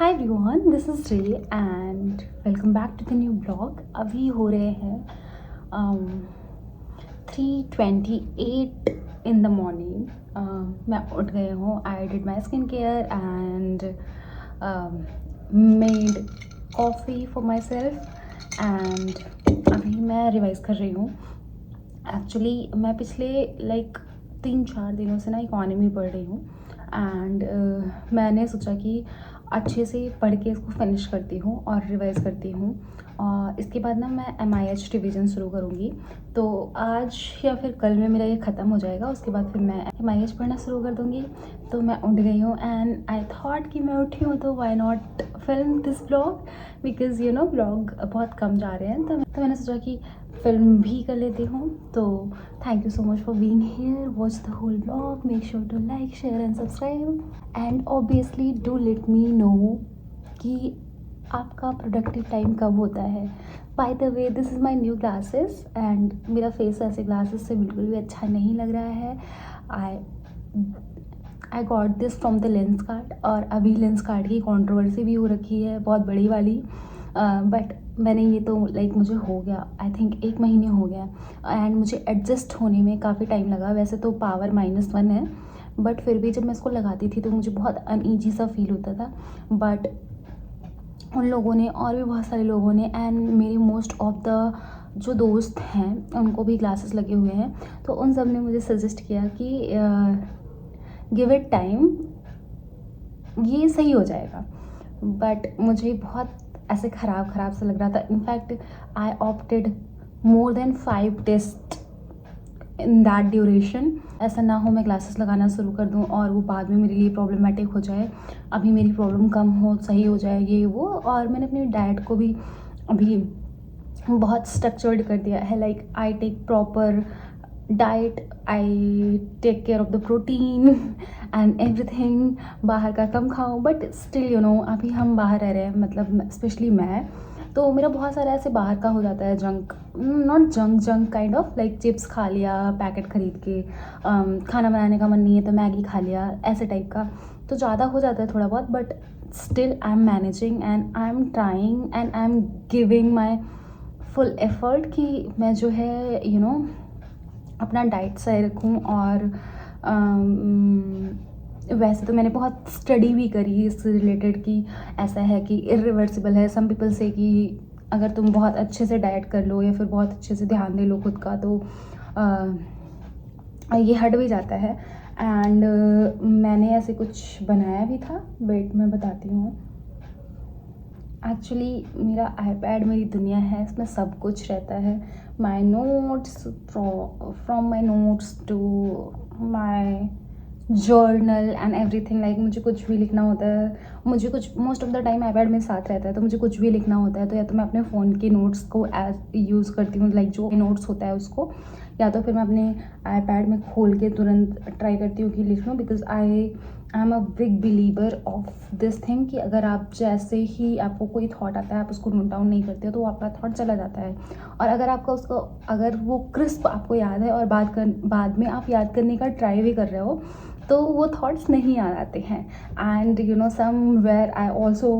Hi everyone, this is Ray and welcome back to the new blog. अभी हो रहे हैं 3:28 इन द मॉर्निंग। मैं उठ गई हूँ। I did my skin care and made coffee for my self and अभी मैं रिवाइज़ कर रही हूँ। एक्चुअली मैं पिछले 3-4 दिनों से ना इकोनॉमी पढ़ रही हूँ एंड मैंने सोचा कि अच्छे से पढ़ के इसको फिनिश करती हूँ और रिवाइज़ करती हूँ और इसके बाद ना मैं MIH रिवीजन शुरू करूँगी। तो आज या फिर कल में मेरा ये ख़त्म हो जाएगा, उसके बाद फिर मैं MIH पढ़ना शुरू कर दूँगी। तो मैं उठ गई हूँ एंड आई थॉट कि मैं उठी हूँ तो why not film this blog, because blog बहुत कम जा रहे हैं। तो मैंने सोचा कि फिल्म भी कर लेती हूँ। तो thank you so much for being here, watch the whole blog, make sure to like, share and subscribe and obviously do let me know कि आपका प्रोडक्टिव टाइम कब होता है। By the way, this is my new glasses and मेरा face ऐसे glasses से बिल्कुल भी अच्छा नहीं लग रहा है। I got this from the Lenskart और अभी लेंस कार्ड की कॉन्ट्रोवर्सी भी हो रखी है बहुत बड़ी वाली। बट मैंने ये तो मुझे हो गया, आई थिंक 1 महीने हो गया एंड मुझे एडजस्ट होने में काफ़ी टाइम लगा। वैसे तो पावर -1 है, बट फिर भी जब मैं इसको लगाती थी तो मुझे बहुत अनईजी सा फील होता था। बट उन लोगों ने और भी बहुत सारे लोगों ने एंड मेरे मोस्ट ऑफ द जो दोस्त हैं उनको भी ग्लासेस लगे हुए हैं, तो उन सब ने मुझे सजेस्ट किया कि गिव इट टाइम, ये सही हो जाएगा। बट मुझे बहुत ऐसे ख़राब सा लग रहा था। In fact I opted more than 5 test in that duration. ऐसा ना हो मैं ग्लासेस लगाना शुरू कर दूं और वो बाद में मेरे लिए प्रॉब्लमेटिक हो जाए। अभी मेरी प्रॉब्लम कम हो, सही हो जाए ये वो। और मैंने अपनी डाइट को भी अभी बहुत स्ट्रक्चर्ड कर दिया है। I take proper diet, I take care of the protein and everything. बाहर का कम खाऊं, बट स्टिल अभी हम बाहर रह रहे हैं, मतलब स्पेशली मैं, तो मेरा बहुत सारा ऐसे बाहर का हो जाता है junk, not junk kind of, chips खा लिया पैकेट ख़रीद के, खाना बनाने का मन नहीं है तो मैगी खा लिया, ऐसे टाइप का। तो ज़्यादा हो जाता है थोड़ा बहुत, but still I am managing and I am trying and I am giving my full effort कि मैं जो है अपना डाइट सही रखूं। और वैसे तो मैंने बहुत स्टडी भी करी इससे रिलेटेड कि ऐसा है कि इरिवर्सिबल है। सम पीपल से कि अगर तुम बहुत अच्छे से डाइट कर लो या फिर बहुत अच्छे से ध्यान दे लो खुद का तो ये हट भी जाता है। एंड मैंने ऐसे कुछ बनाया भी था, वेट मैं बताती हूँ। एक्चुअली मेरा आईपैड मेरी दुनिया है, इसमें सब कुछ रहता है। My notes, from my notes to my journal and everything. मुझे कुछ भी लिखना होता है, मुझे कुछ most of the time iPad मेरे साथ रहता है, तो मुझे कुछ भी लिखना होता है तो या तो मैं अपने फ़ोन के नोट्स को यूज़ करती हूँ, जो नोट्स होता है उसको, या तो फिर मैं अपने आईपैड में खोल के तुरंत ट्राई करती हूँ कि लिख लूँ। Because I am a big believer of this thing कि अगर आप जैसे ही आपको कोई थॉट आता है आप उसको नोट डाउन नहीं करते हो तो आपका थॉट चला जाता है। और अगर वो क्रिस्प आपको याद है और बाद में आप याद करने का ट्राई भी कर रहे हो तो वो थॉट्स नहीं याद आते हैं। And somewhere I also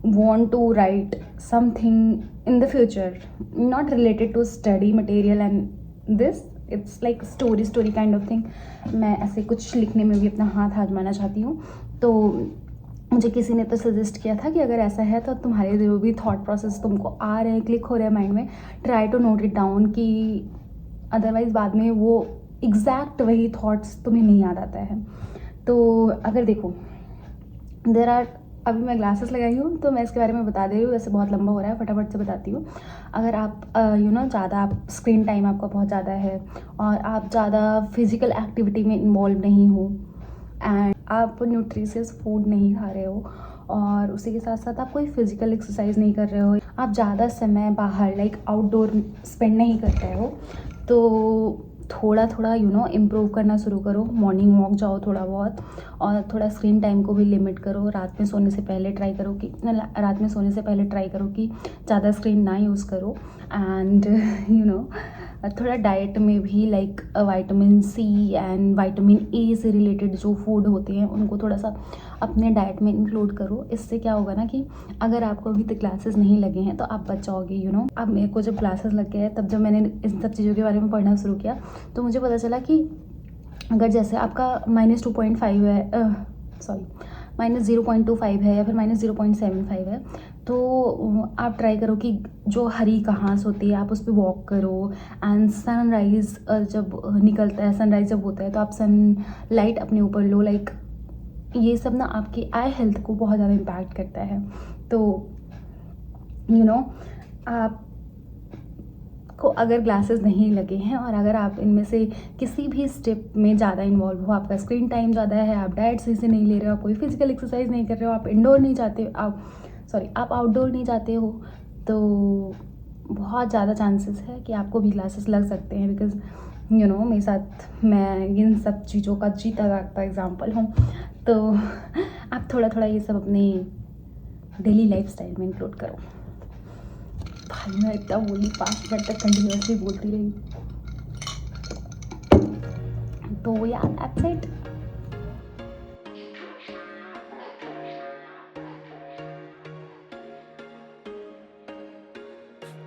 want to write something in the future, not related to study material and this, it's like story kind of thing। मैं ऐसे कुछ लिखने में भी अपना हाथ आजमाना चाहती हूँ। तो मुझे किसी ने तो सजेस्ट किया था कि अगर ऐसा है तो तुम्हारे जो भी थॉट प्रोसेस तुमको आ रहे हैं, क्लिक हो रहे हैं माइंड में, try to note it down, कि अदरवाइज़ बाद में वो एग्जैक्ट वही थॉट्स तुम्हें नहीं याद आता है। तो अगर देखो अभी मैं ग्लासेस लगाई हूँ तो मैं इसके बारे में बता दे रही हूँ, वैसे बहुत लंबा हो रहा है, फटाफट से बताती हूँ। अगर आप ज़्यादा आप स्क्रीन टाइम आपका बहुत ज़्यादा है और आप ज़्यादा फिजिकल एक्टिविटी में इन्वॉल्व नहीं हो एंड आप न्यूट्रिशियस फूड नहीं खा रहे हो और उसी के साथ साथ आप कोई फिजिकल एक्सरसाइज नहीं कर रहे हो, आप ज़्यादा समय बाहर आउटडोर स्पेंड नहीं कर रहे हो, तो थोड़ा थोड़ा इम्प्रूव करना शुरू करो। मॉर्निंग वॉक जाओ थोड़ा बहुत, और थोड़ा स्क्रीन टाइम को भी लिमिट करो। रात में सोने से पहले ट्राई करो कि ज़्यादा स्क्रीन ना यूज़ करो। एंड थोड़ा डाइट में भी like vitamin C and vitamin A से रिलेटेड जो फूड होते हैं उनको थोड़ा सा अपने डाइट में इंक्लूड करो। इससे क्या होगा ना कि अगर आपको अभी तक क्लासेस नहीं लगे हैं तो आप बच जाओगे, यू नो। अब मेरे को जब क्लासेस लग गए तब जब मैंने इन सब चीज़ों के बारे में पढ़ना शुरू किया तो मुझे पता चला कि अगर जैसे आपका -2.5 है, सॉरी -0.25 है या फिर -0.75 है, तो आप ट्राई करो कि जो हरी घास होती है आप उस पर वॉक करो। एंड सनराइज़ जब निकलता है, सनराइज़ जब होता है तो आप सनलाइट अपने ऊपर लो। लाइक ये सब ना आपकी आई हेल्थ को बहुत ज़्यादा इम्पैक्ट करता है। तो यू नो, आप को अगर ग्लासेस नहीं लगे हैं और अगर आप इनमें से किसी भी स्टेप में ज़्यादा इन्वॉल्व हो, आपका स्क्रीन टाइम ज़्यादा है, आप डाइट सही से नहीं ले रहे हो, कोई फिजिकल एक्सरसाइज नहीं कर रहे हो, आप इंडोर नहीं जाते, आप आउटडोर नहीं जाते हो, तो बहुत ज़्यादा चांसेस है कि आपको भी ग्लासेस लग सकते हैं। बिकॉज यू नो मेरे साथ, मैं इन सब चीज़ों का जीता जागता एग्जाम्पल हूँ। तो आप थोड़ा थोड़ा ये सब अपने डेली लाइफ स्टाइल में इंक्लूड करो। भाई मैं इतना बोली 5 मिनट तक कंटिन्यूसली बोलती रही। तो यार that's it.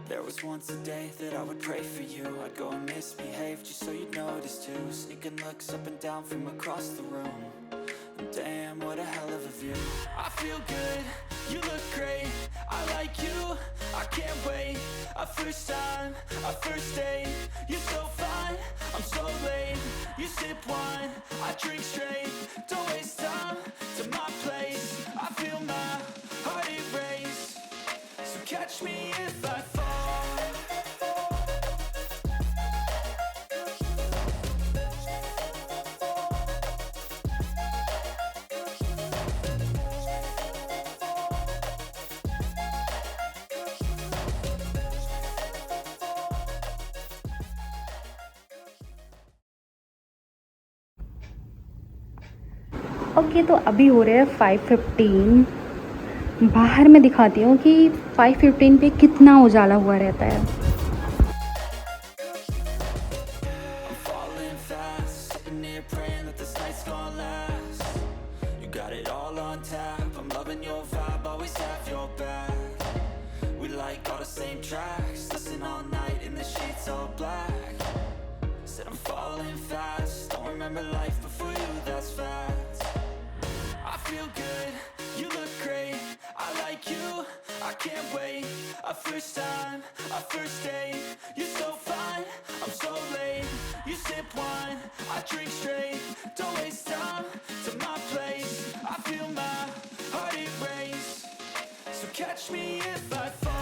There was once a day that I would pray for you. I'd go and misbehave just so you'd notice too. Sneaking looks up and down from across the room. Damn, what a hell of a view. I feel good, you look great, I like you, I can't wait. A first time, a first date, you're so fine, I'm so late. You sip wine, I drink straight, don't waste time to my place. I feel my heart erase, so catch me if I fall. Okay तो अभी हो रहे हैं 5:15। बाहर मैं दिखाती हूँ कि 5:15 पे कितना उजाला हुआ रहता है। I'm falling fast, sitting here praying that this night's gonna last. You got it all on tap, I'm loving your vibe, always have your back. We like all the same tracks, listen all night in the sheets all black. Said I'm falling fast, don't remember life before you, that's facts. I feel good, you look great, I like you, I can't wait. A first time, a first date, you're so fine, I'm so late. You sip wine, I drink straight, don't waste time to my place. I feel my heart erase, so catch me if I fall.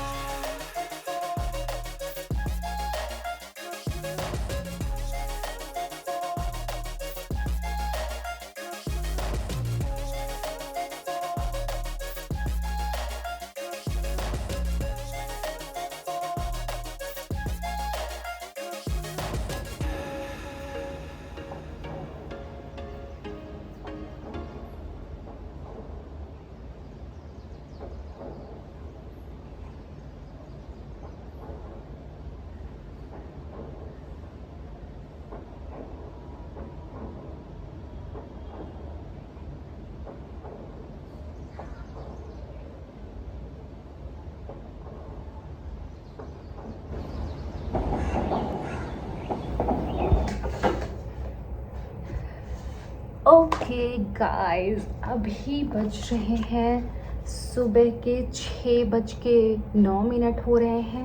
Okay guys, अभी बज रहे हैं सुबह के 6:09 हो रहे हैं।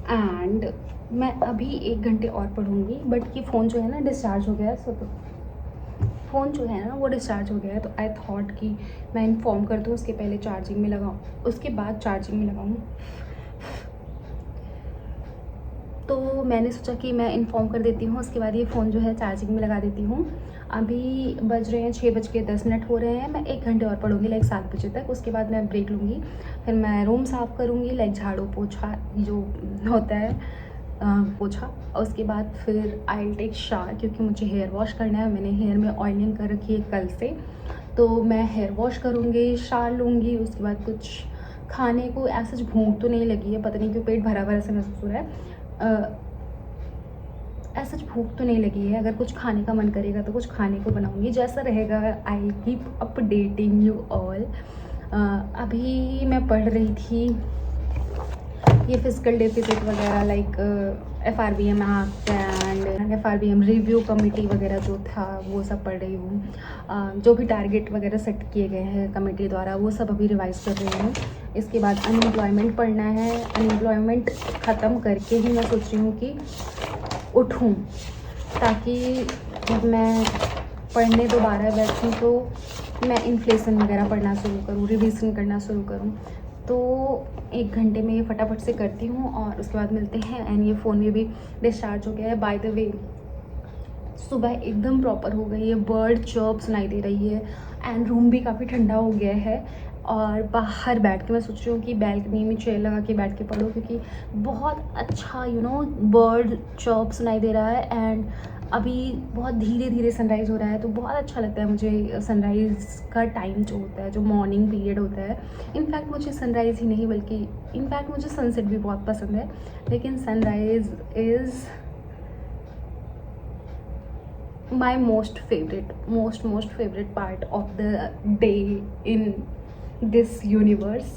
And मैं अभी 1 घंटे और पढ़ूँगी, बट ये फ़ोन जो है ना डिस्चार्ज हो गया है। फ़ोन जो है ना वो डिस्चार्ज हो गया है, तो आई थॉट कि मैं इन्फॉर्म कर दूँ, उसके पहले चार्जिंग में लगाऊँ, उसके बाद चार्जिंग में लगाऊँ। तो मैंने सोचा कि मैं इन्फॉर्म कर देती हूँ, उसके बाद ये फ़ोन जो है चार्जिंग में लगा देती हूँ। अभी बज रहे हैं 6:10 हो रहे हैं। मैं 1 घंटे और पढ़ूँगी, लाइक 7 बजे तक। उसके बाद मैं ब्रेक लूँगी, फिर मैं रूम साफ़ करूँगी, लाइक झाड़ू पोछा जो होता है पोछा। और उसके बाद फिर आई विल टेक शावर, क्योंकि मुझे हेयर वॉश करना है। मैंने हेयर में ऑयलिंग कर रखी है कल से, तो मैं हेयर वॉश करूँगी, शावर लूँगी। उसके बाद कुछ खाने को, ऐसा भूख तो नहीं लगी है, पता नहीं क्यों पेट भरा भरा सा महसूस हो रहा है। ऐसा भूख तो नहीं लगी है, अगर कुछ खाने का मन करेगा तो कुछ खाने को बनाऊंगी, जैसा रहेगा I will keep updating you all. अभी मैं पढ़ रही थी ये फिजिकल डेफिसिट वगैरह like FRBM act and FRBM review committee वगैरह जो था वो सब पढ़ रही हूँ। जो भी टारगेट वगैरह सेट किए गए हैं कमेटी द्वारा वो सब अभी रिवाइज कर रही हूँ। इसके बाद अनएम्प्लॉयमेंट पढ़ना है, अनएम्प्लॉयमेंट ख़त्म करके ही मैं सोच रही हूँ कि उठूँ, ताकि जब मैं पढ़ने दोबारा बैठूँ तो मैं इन्फ्लेशन वगैरह पढ़ना शुरू करूँ, रिविज़न करना शुरू करूँ। तो 1 घंटे में ये फटाफट से करती हूँ और उसके बाद मिलते हैं। एंड ये फ़ोन में भी डिस्चार्ज हो गया है। बाय द वे सुबह एकदम प्रॉपर हो गई है, बर्ड चर्प सुनाई दे रही है एंड रूम भी काफ़ी ठंडा हो गया है। और बाहर बैठ के मैं सोच रही हूँ कि बैल्कनी में चेयर लगा के बैठ के पढूँ, क्योंकि बहुत अच्छा बर्ड चर्प सुनाई दे रहा है। एंड अभी बहुत धीरे धीरे सनराइज़ हो रहा है, तो बहुत अच्छा लगता है मुझे सनराइज़ का टाइम जो होता है, जो मॉर्निंग पीरियड होता है। इनफैक्ट मुझे सनराइज़ ही नहीं बल्कि इनफैक्ट मुझे सनसेट भी बहुत पसंद है, लेकिन sunrise is my most favorite part of the day in this universe.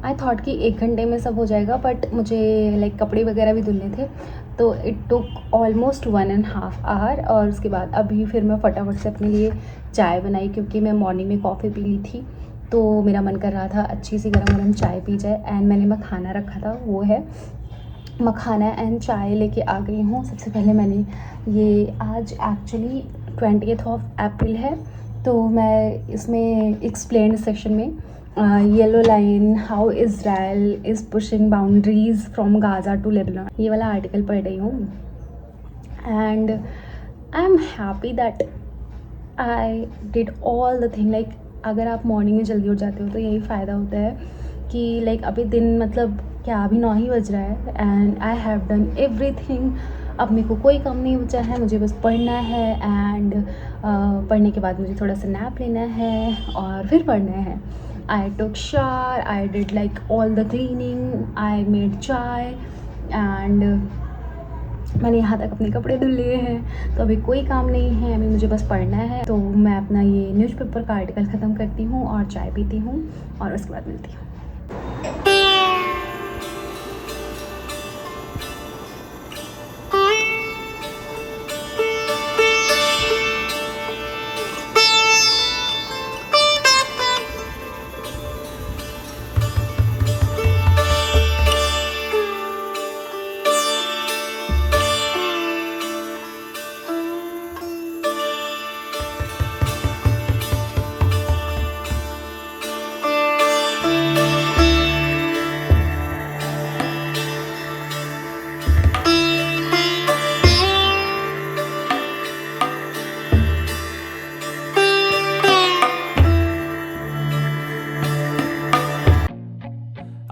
I thought कि 1 घंटे में सब हो जाएगा, बट मुझे लाइक कपड़े वगैरह भी धुलने थे, तो इट टुक ऑलमोस्ट 1.5 आवर। और उसके बाद अभी फिर मैं फटाफट से अपने लिए चाय बनाई, क्योंकि मैं मॉर्निंग में कॉफ़ी पी ली थी, तो मेरा मन कर रहा था अच्छी सी गरम गरम चाय पी जाए। एंड मैंने मखाना रखा था, वो है मखाना एंड चाय लेके आ गई हूँ। सबसे पहले मैंने ये आज एक्चुअली 20th अप्रैल है, तो मैं इसमें एक्सप्लेन सेक्शन में yellow line how Israel is pushing boundaries from Gaza to Lebanon, ये वाला आर्टिकल पढ़ रही हूँ। And I am happy that I did all the thing. Like अगर आप मॉर्निंग में जल्दी उठ जाते हो तो यही फ़ायदा होता है कि लाइक अभी दिन मतलब क्या अभी 9 ही बज रहा है and I have done everything. अब मेरे को कोई काम नहीं बचा है, मुझे बस पढ़ना है एंड पढ़ने के बाद मुझे थोड़ा सा नैप लेना है और फिर पढ़ना है। I took shower, I did like all the cleaning, I made chai and मैंने यहाँ तक अपने कपड़े धुल लिए हैं। तो अभी कोई काम नहीं है, अभी मुझे बस पढ़ना है। तो मैं अपना ये न्यूज़पेपर का आर्टिकल ख़त्म करती हूँ और चाय पीती हूँ और उसके बाद मिलती हूँ।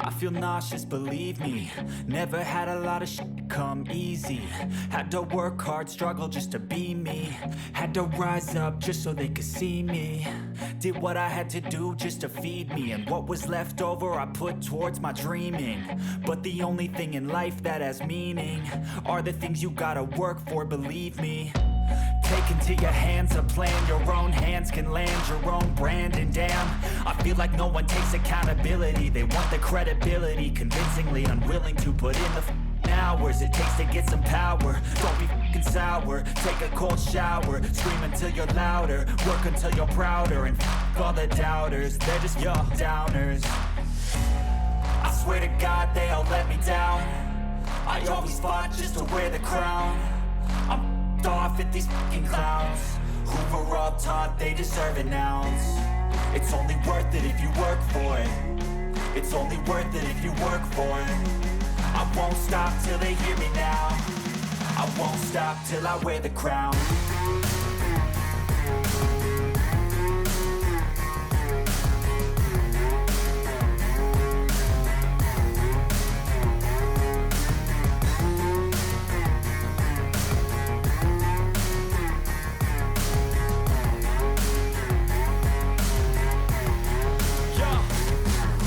I feel nauseous, believe me. Never had a lot of shit come easy. Had to work hard, struggle just to be me. Had to rise up just so they could see me. Did what I had to do just to feed me. And what was left over I put towards my dreaming. But the only thing in life that has meaning are the things you gotta work for, believe me. Take into your hands a plan, your own hands can land your own brand. And damn, I feel like no one takes accountability. They want the credibility, convincingly unwilling to put in the hours it takes to get some power. Don't be f***ing sour, take a cold shower. Scream until you're louder, work until you're prouder. And f*** all the doubters, they're just your downers. I swear to God they all let me down. I always fought just to wear the crown. I'm off at these fucking clowns. who were all taught they deserve an ounce. It's only worth it if you work for it. It's only worth it if you work for it. I won't stop till they hear me now. I won't stop till I wear the crown.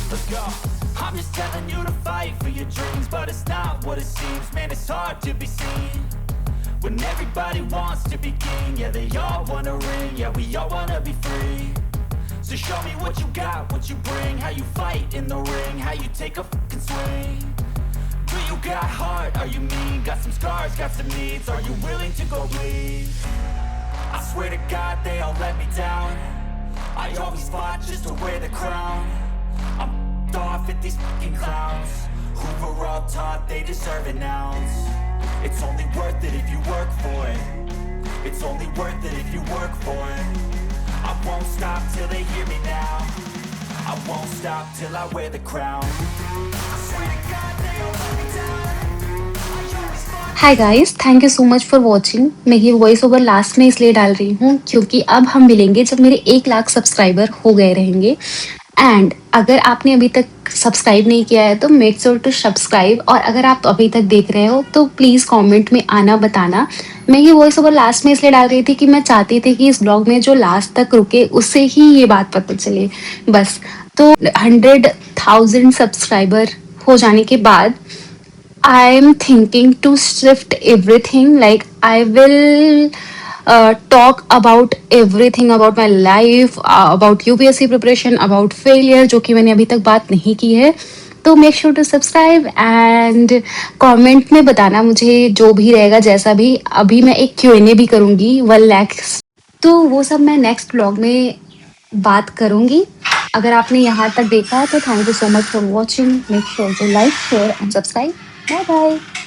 Let's go. I'm just telling you to fight for your dreams, but it's not what it seems. Man, it's hard to be seen when everybody wants to be king. Yeah, they all wanna ring. Yeah, we all wanna be free. So show me what you got, what you bring, how you fight in the ring, how you take a fucking swing. Do you got heart? Are you mean? Got some scars, got some needs. Are you willing to go bleed? I swear to God they all let me down. I always fought just to wear the crown. I'm off at these fucking clowns who were all taught they deserve an ounce. It's only worth it if you work for it. It's only worth it if you work for it. I won't stop till they hear me now. I won't stop till I wear the crown. I swear to God they all let me down. I always fought. Hi guys, thank you so much for watching. मैं ये voice over last में इसलिए डाल रही हूँ क्योंकि अब हम मिलेंगे जब मेरे 1 लाख सब्सक्राइबर हो गए रहेंगे। एंड अगर आपने अभी तक सब्सक्राइब नहीं किया है तो मेक श्योर टू सब्सक्राइब, और अगर आप अभी तक देख रहे हो तो प्लीज़ कमेंट में आना बताना। मैं ये वॉइस ओवर लास्ट में इसलिए डाल रही थी कि मैं चाहती थी कि इस ब्लॉग में जो लास्ट तक रुके उससे ही ये बात पता चले बस। तो 100,000 सब्सक्राइबर हो जाने के बाद I'm thinking to shift everything. Like I will talk about everything about my life, about UPSC preparation, about failure, जो कि मैंने अभी तक बात नहीं की है। तो make sure to subscribe and comment में बताना मुझे जो भी रहेगा जैसा भी। अभी मैं एक Q&A भी करूँगी 1 लाख, तो वो सब मैं नेक्स्ट ब्लॉग में बात करूँगी। अगर आपने यहाँ तक देखा तो thank you so much for watching. Make sure to like share and subscribe. Bye bye.